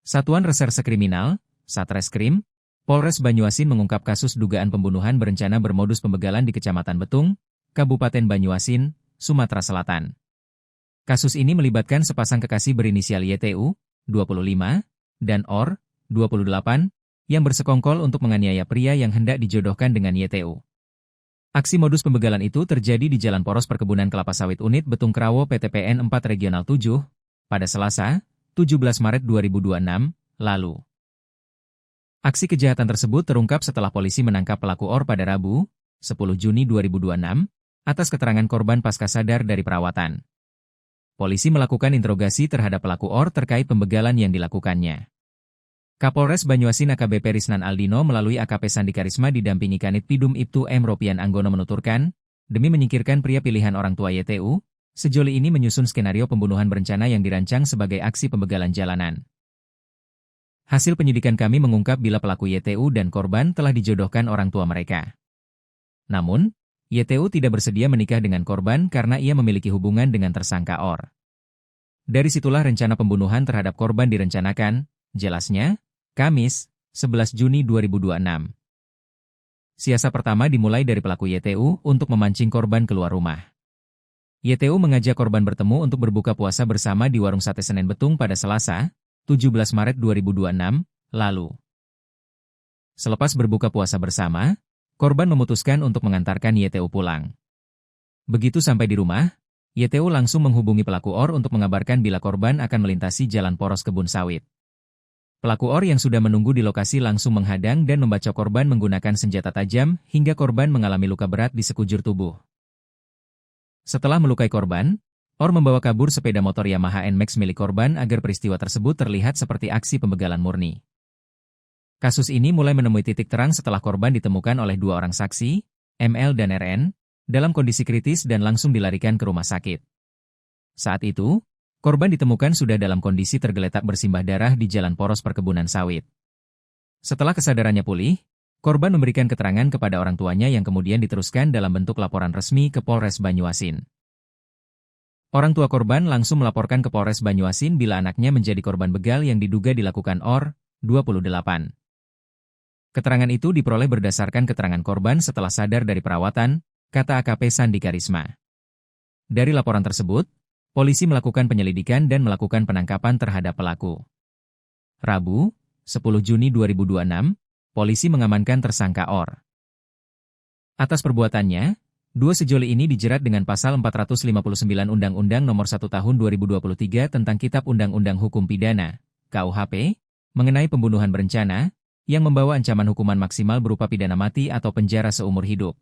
Satuan Reserse Kriminal, Satreskrim, Polres Banyuasin mengungkap kasus dugaan pembunuhan berencana bermodus pembegalan di Kecamatan Betung, Kabupaten Banyuasin, Sumatera Selatan. Kasus ini melibatkan sepasang kekasih berinisial YTU, 25, dan OR, 28, yang bersekongkol untuk menganiaya pria yang hendak dijodohkan dengan YTU. Aksi modus pembegalan itu terjadi di Jalan Poros Perkebunan Kelapa Sawit Unit Betung Krawo PTPN 4 Regional 7, pada Selasa, 17 Maret 2026, lalu. Aksi kejahatan tersebut terungkap setelah polisi menangkap pelaku OR pada Rabu, 10 Juni 2026, atas keterangan korban pasca sadar dari perawatan. Polisi melakukan interogasi terhadap pelaku OR terkait pembegalan yang dilakukannya. Kapolres Banyuasin AKBP Risnan Aldino melalui AKP Sandi Karisma didampingi Kanit Pidum Ibtu M. Ropian Anggono menuturkan, demi menyingkirkan pria pilihan orang tua YTU, sejoli ini menyusun skenario pembunuhan berencana yang dirancang sebagai aksi pembegalan jalanan. Hasil penyidikan kami mengungkap bila pelaku YTU dan korban telah dijodohkan orang tua mereka. Namun, YTU tidak bersedia menikah dengan korban karena ia memiliki hubungan dengan tersangka OR. Dari situlah rencana pembunuhan terhadap korban direncanakan, jelasnya, Kamis, 11 Juni 2026. Siasat pertama dimulai dari pelaku YTU untuk memancing korban keluar rumah. YTU mengajak korban bertemu untuk berbuka puasa bersama di warung sate Senen Betung pada Selasa, 17 Maret 2026, lalu. Selepas berbuka puasa bersama, korban memutuskan untuk mengantarkan YTU pulang. Begitu sampai di rumah, YTU langsung menghubungi pelaku OR untuk mengabarkan bila korban akan melintasi jalan poros kebun sawit. Pelaku OR yang sudah menunggu di lokasi langsung menghadang dan membacok korban menggunakan senjata tajam hingga korban mengalami luka berat di sekujur tubuh. Setelah melukai korban, OR membawa kabur sepeda motor Yamaha NMAX milik korban agar peristiwa tersebut terlihat seperti aksi pembegalan murni. Kasus ini mulai menemui titik terang setelah korban ditemukan oleh dua orang saksi, ML dan RN, dalam kondisi kritis dan langsung dilarikan ke rumah sakit. Saat itu, korban ditemukan sudah dalam kondisi tergeletak bersimbah darah di Jalan Poros Perkebunan Sawit. Setelah kesadarannya pulih, korban memberikan keterangan kepada orang tuanya yang kemudian diteruskan dalam bentuk laporan resmi ke Polres Banyuasin. Orang tua korban langsung melaporkan ke Polres Banyuasin bila anaknya menjadi korban begal yang diduga dilakukan OR, 28. Keterangan itu diperoleh berdasarkan keterangan korban setelah sadar dari perawatan, kata AKP Sandi Karisma. Dari laporan tersebut, polisi melakukan penyelidikan dan melakukan penangkapan terhadap pelaku. Rabu, 10 Juni 2026, polisi mengamankan tersangka OR. Atas perbuatannya, dua sejoli ini dijerat dengan pasal 459 Undang-Undang Nomor 1 Tahun 2023 tentang Kitab Undang-Undang Hukum Pidana, KUHP, mengenai pembunuhan berencana, yang membawa ancaman hukuman maksimal berupa pidana mati atau penjara seumur hidup.